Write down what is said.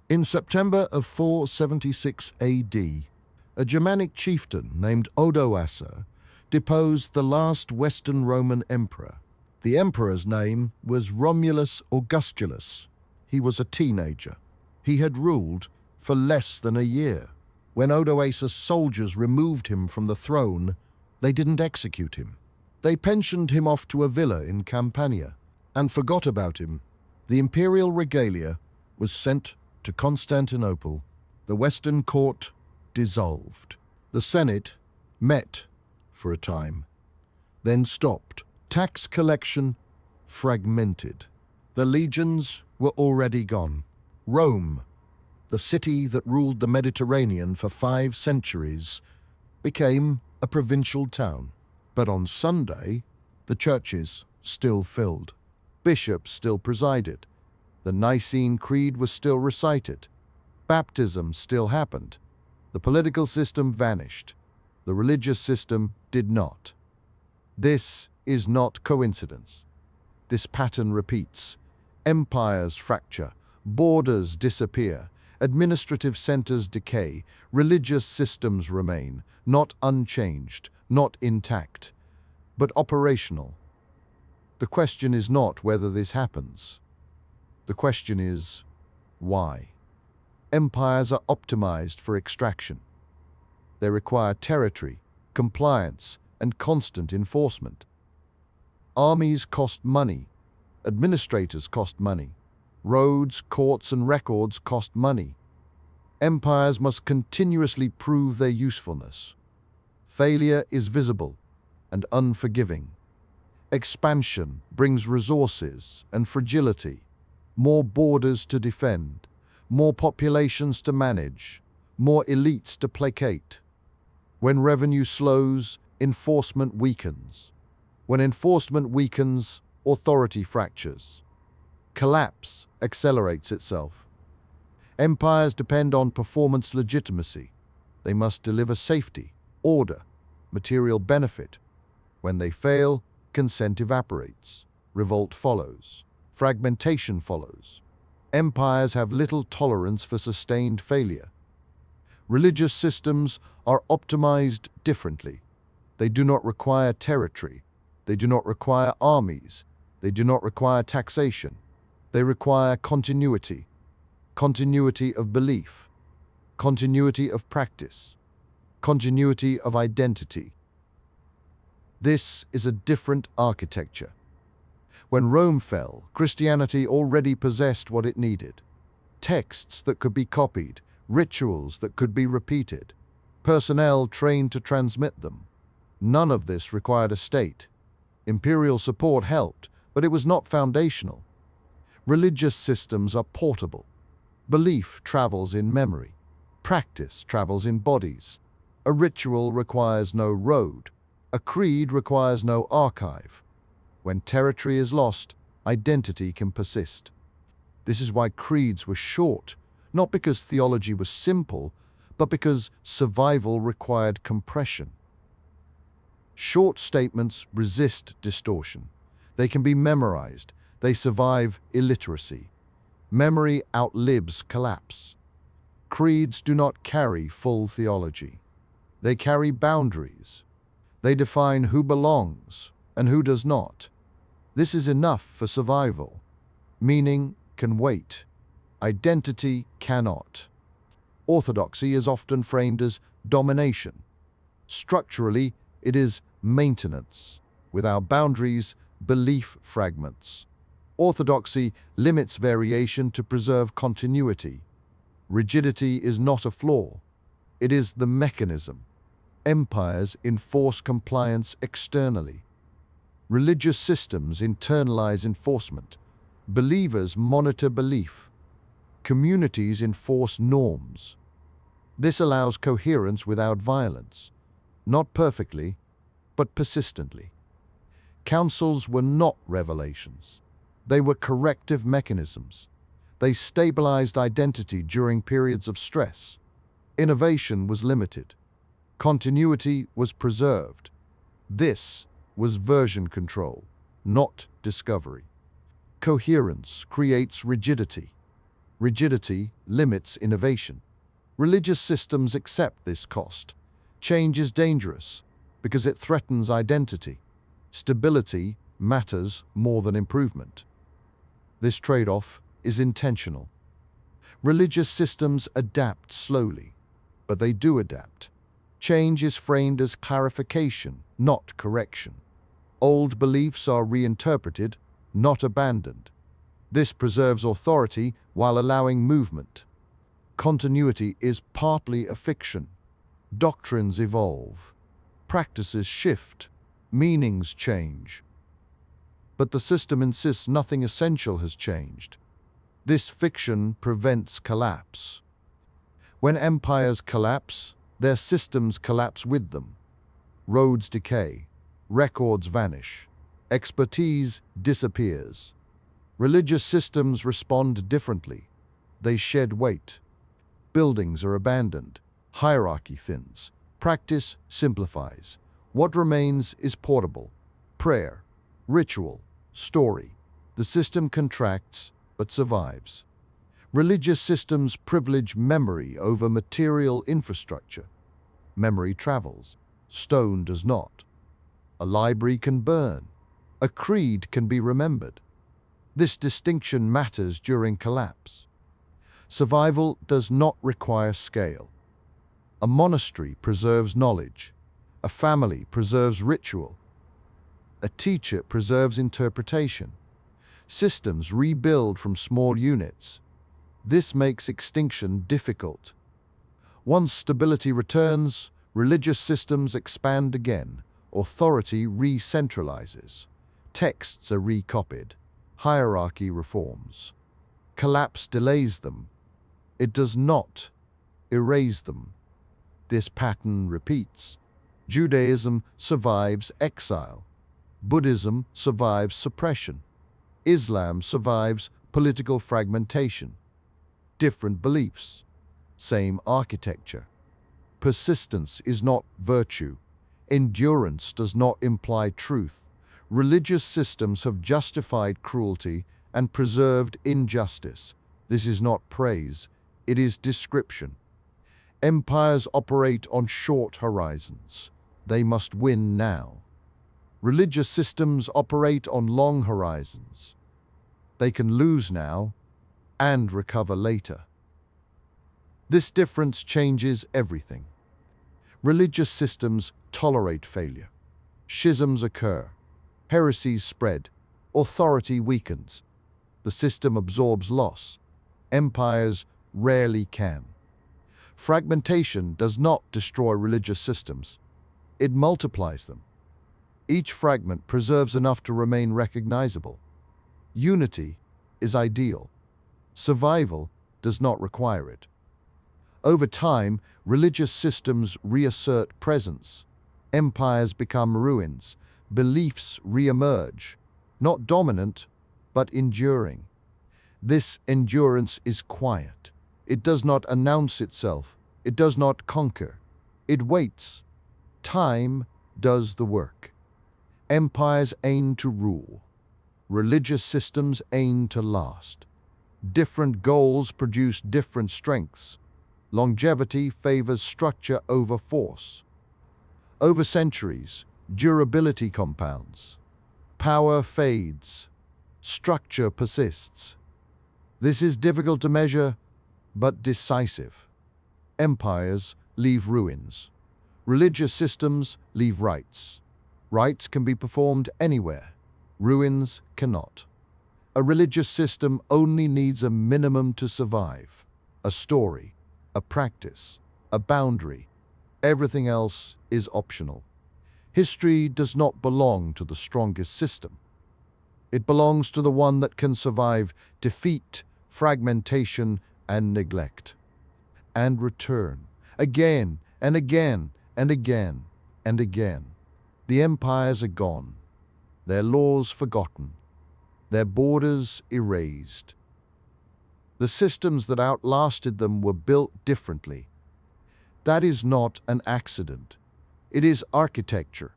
In September of 476 AD, a Germanic chieftain named Odoacer deposed the last Western Roman emperor. The emperor's name was Romulus Augustulus. He was a teenager. He had ruled for less than a year. When Odoacer's soldiers removed him from the throne, they didn't execute him. They pensioned him off to a villa in Campania and forgot about him. The imperial regalia was sent to Constantinople. The Western court dissolved. The Senate met for a time, then stopped. Tax collection fragmented. The legions were already gone. Rome, the city that ruled the Mediterranean for 5 centuries, became a provincial town. But on Sunday, the churches still filled. Bishops still presided. The Nicene Creed was still recited. Baptism still happened. The political system vanished. The religious system did not. This is not coincidence. This pattern repeats. Empires fracture, borders disappear, administrative centers decay, religious systems remain, not unchanged, not intact, but operational. The question is not whether this happens. The question is, why? Empires are optimized for extraction. They require territory, compliance, and constant enforcement. Armies cost money. Administrators cost money. Roads, courts, and records cost money. Empires must continuously prove their usefulness. Failure is visible and unforgiving. Expansion brings resources and fragility, more borders to defend, more populations to manage, more elites to placate. When revenue slows, enforcement weakens. When enforcement weakens, authority fractures. Collapse accelerates itself. Empires depend on performance legitimacy. They must deliver safety, order, material benefit. When they fail, consent evaporates. Revolt follows. Fragmentation follows. Empires have little tolerance for sustained failure. Religious systems are optimized differently. They do not require territory. They do not require armies. They do not require taxation. They require continuity. Continuity of belief. Continuity of practice. Continuity of identity. This is a different architecture. When Rome fell, Christianity already possessed what it needed. Texts that could be copied, rituals that could be repeated, personnel trained to transmit them. None of this required a state. Imperial support helped, but it was not foundational. Religious systems are portable. Belief travels in memory. Practice travels in bodies. A ritual requires no road. A creed requires no archive. When territory is lost, identity can persist. This is why creeds were short, not because theology was simple, but because survival required compression. Short statements resist distortion. They can be memorized. They survive illiteracy. Memory outlives collapse. Creeds do not carry full theology. They carry boundaries. They define who belongs and who does not. This is enough for survival. Meaning can wait. Identity cannot. Orthodoxy is often framed as domination. Structurally, it is maintenance. Without boundaries, belief fragments. Orthodoxy limits variation to preserve continuity. Rigidity is not a flaw. It is the mechanism. Empires enforce compliance externally. Religious systems internalize enforcement. Believers monitor belief. Communities enforce norms. This allows coherence without violence, not perfectly, but persistently. Councils were not revelations. They were corrective mechanisms. They stabilized identity during periods of stress. Innovation was limited. Continuity was preserved. This was version control, not discovery. Coherence creates rigidity. Rigidity limits innovation. Religious systems accept this cost. Change is dangerous because it threatens identity. Stability matters more than improvement. This trade-off is intentional. Religious systems adapt slowly, but they do adapt. Change is framed as clarification, not correction. Old beliefs are reinterpreted, not abandoned. This preserves authority while allowing movement. Continuity is partly a fiction. Doctrines evolve. Practices shift. Meanings change. But the system insists nothing essential has changed. This fiction prevents collapse. When empires collapse, their systems collapse with them. Roads decay. Records vanish. Expertise disappears. Religious systems respond differently. They shed weight. Buildings are abandoned. Hierarchy thins. Practice simplifies. What remains is portable. Prayer, ritual, story. The system contracts but survives. Religious systems privilege memory over material infrastructure. Memory travels. Stone does not. A library can burn. A creed can be remembered. This distinction matters during collapse. Survival does not require scale. A monastery preserves knowledge. A family preserves ritual. A teacher preserves interpretation. Systems rebuild from small units. This makes extinction difficult. Once stability returns, religious systems expand again. Authority re-centralizes. Texts are recopied. Hierarchy reforms. Collapse delays them. It does not erase them. This pattern repeats. Judaism survives exile. Buddhism survives suppression. Islam survives political fragmentation. Different beliefs, same architecture. Persistence is not virtue. Endurance does not imply truth. Religious systems have justified cruelty and preserved injustice. This is not praise, it is description. Empires operate on short horizons. They must win now. Religious systems operate on long horizons. They can lose now and recover later. This difference changes everything. Religious systems tolerate failure. Schisms occur. Heresies spread. Authority weakens. The system absorbs loss. Empires rarely can. Fragmentation does not destroy religious systems. It multiplies them. Each fragment preserves enough to remain recognizable. Unity is ideal. Survival does not require it. Over time, religious systems reassert presence. Empires become ruins. Beliefs re-emerge, not dominant, but enduring. This endurance is quiet. It does not announce itself. It does not conquer. It waits. Time does the work. Empires aim to rule. Religious systems aim to last. Different goals produce different strengths. Longevity favors structure over force. Over centuries, durability compounds. Power fades. Structure persists. This is difficult to measure, but decisive. Empires leave ruins. Religious systems leave rites. Rites can be performed anywhere. Ruins cannot. A religious system only needs a minimum to survive. A story, a practice, a boundary. Everything else is optional. History does not belong to the strongest system. It belongs to the one that can survive defeat, fragmentation, and neglect. And return, again and again and again and again. The empires are gone, their laws forgotten, their borders erased. The systems that outlasted them were built differently. That is not an accident. It is architecture.